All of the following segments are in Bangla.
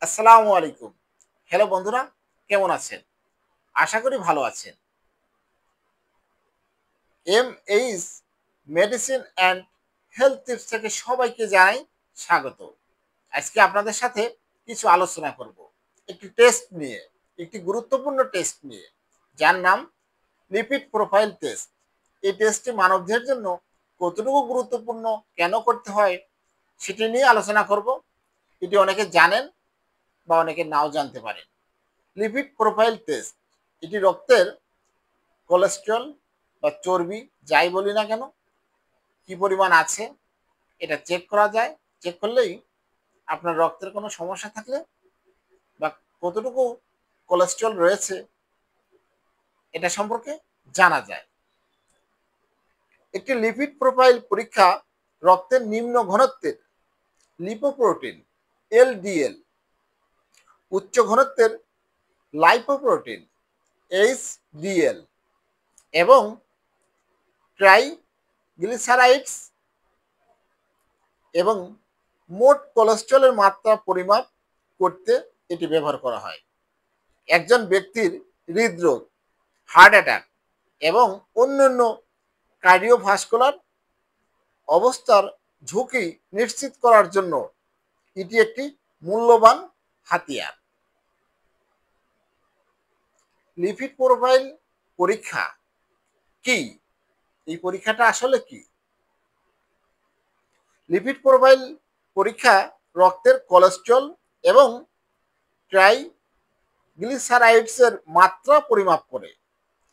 আসসালামু আলাইকুম। হ্যালো বন্ধুরা, কেমন আছেন? আশা করি ভালো আছেন। H medicine and health tips থেকে সবাইকে জানাই স্বাগত। আজকে আপনাদের সাথে কিছু আলোচনা করব। একটি টেস্ট নিয়ে, একটি গুরুত্বপূর্ণ টেস্ট নিয়ে, যার নাম লিপিড প্রোফাইল টেস্ট। এই টেস্টটি মানবদেহের জন্য কতটুকু গুরুত্বপূর্ণ, কেন করতে হয়, সেটি নিয়ে আলোচনা করব। এটি অনেকে জানেন বা অনেকে নাও জানতে পারেন। লিপিড প্রোফাইল টেস্ট এটি রক্তের কোলেস্টেরল বা চর্বি যাই বলি না কেন কি পরিমাণ আছে এটা চেক করা যায়। চেক করলেই আপনার রক্তের কোনো সমস্যা থাকলে বা কতটুকু কোলেস্টেরল রয়েছে এটা সম্পর্কে জানা যায়। একটি লিপিড প্রোফাইল পরীক্ষা রক্তের নিম্ন ঘনত্বের লিপোপ্রোটিন এলডিএল, উচ্চ ঘনত্বের লাইপোপ্রোটিন এইচডিএল এবং ট্রাইগ্লিসারাইডস এবং মোট কোলেস্টেরলের মাত্রা পরিমাপ করতে এটি ব্যবহার করা হয়। একজন ব্যক্তির হৃদরোগ, হার্ট অ্যাটাক এবং অন্যান্য কার্ডিওভাস্কুলার অবস্থার ঝুঁকি নিশ্চিত করার জন্য এটি একটি মূল্যবান হাতিয়ার। লিপিড প্রোফাইল পরীক্ষা কি? এই পরীক্ষাটা আসলে কি? লিপিড প্রোফাইল পরীক্ষা রক্তের কোলেস্টেরল এবং ট্রাইগ্লিসারাইডসের মাত্রা পরিমাপ করে।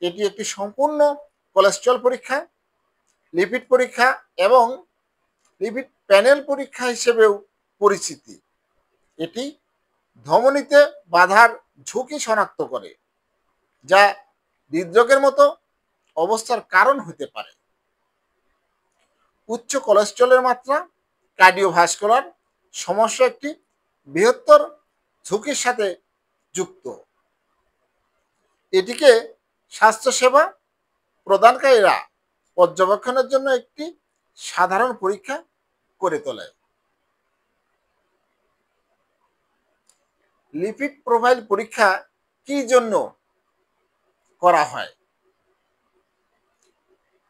এটি একটি সম্পূর্ণ কোলেস্টেরল পরীক্ষা, লিপিড পরীক্ষা এবং লিপিড প্যানেল পরীক্ষা হিসেবেও পরিচিতি। এটি ধমনীতে বাধার ঝুঁকি শনাক্ত করে, যা হৃদরোগের মতো অবস্থার কারণ হতে পারে। উচ্চ কোলেস্টেরলের মাত্রা কার্ডিওভাস্কুলার সমস্যা একটি বৃহত্তর ঝুঁকির সাথে যুক্ত। এটিকে স্বাস্থ্যসেবা প্রদানকারীরা পর্যবেক্ষণের জন্য একটি সাধারণ পরীক্ষা করে তোলে। লিপিড প্রোফাইল পরীক্ষা কি জন্য করা হয়?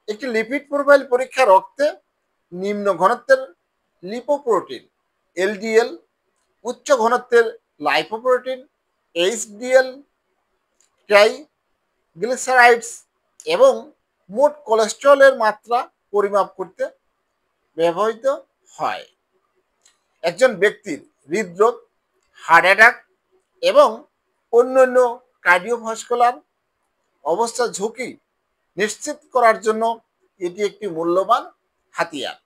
একটি লিপিড প্রোফাইল পরীক্ষা রক্তে নিম্ন ঘনত্বের লিপোপ্রোটিন এলডিএল, উচ্চ ঘনত্বের লাইপোপ্রোটিন এইচডিএল, ট্রাইগ্লিসারাইডস এবং মোট কোলেস্টেরলের মাত্রা পরিমাপ করতে ব্যবহৃত হয়। একজন ব্যক্তির হৃদরোগ, হার্ট অ্যাটাক এবং অন্যান্য কার্ডিওভাস্কুলার অবস্থার ঝুঁকি নিশ্চিত করার জন্য এটি একটি মূল্যবান হাতিয়ার।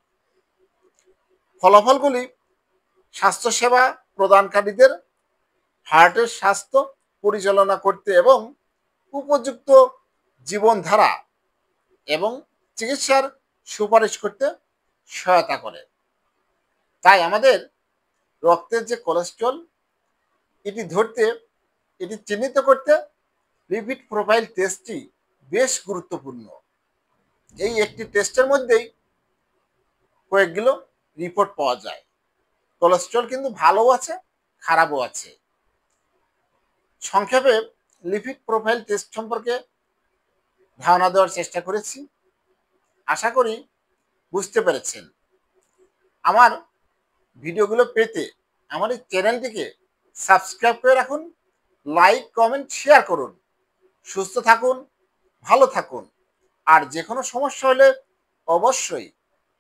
ফলাফলগুলি স্বাস্থ্যসেবা প্রদানকারীদের হার্টের স্বাস্থ্য পরিচালনা করতে এবং উপযুক্ত জীবনধারা এবং চিকিৎসার সুপারিশ করতে সহায়তা করে। তাই আমাদের রক্তের যে কোলেস্টেরল এটি ধরতে, এটি চিহ্নিত করতে লিপিড প্রোফাইল টেস্টটি বেশ গুরুত্বপূর্ণ। এই একটি টেস্টের মধ্যেই কয়েকগুলো রিপোর্ট পাওয়া যায়। কোলেস্টেরল কিন্তু ভালোও আছে, খারাপও আছে। সংক্ষেপে লিপিড প্রোফাইল টেস্ট সম্পর্কে ধারণা দেওয়ার চেষ্টা করেছি। আশা করি বুঝতে পেরেছেন। আমার ভিডিওগুলো পেতে আমার এই চ্যানেলটিকে সাবস্ক্রাইব করে রাখুন, লাইক, কমেন্ট, শেয়ার করুন। সুস্থ থাকুন, ভালো থাকুন। আর যে কোনো সমস্যা হলে অবশ্যই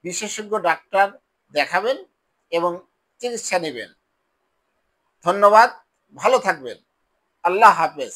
বিশেষজ্ঞ ডাক্তার দেখাবেন এবং চিকিৎসা নেবেন। ধন্যবাদ, ভালো থাকবেন। আল্লাহ হাফেজ।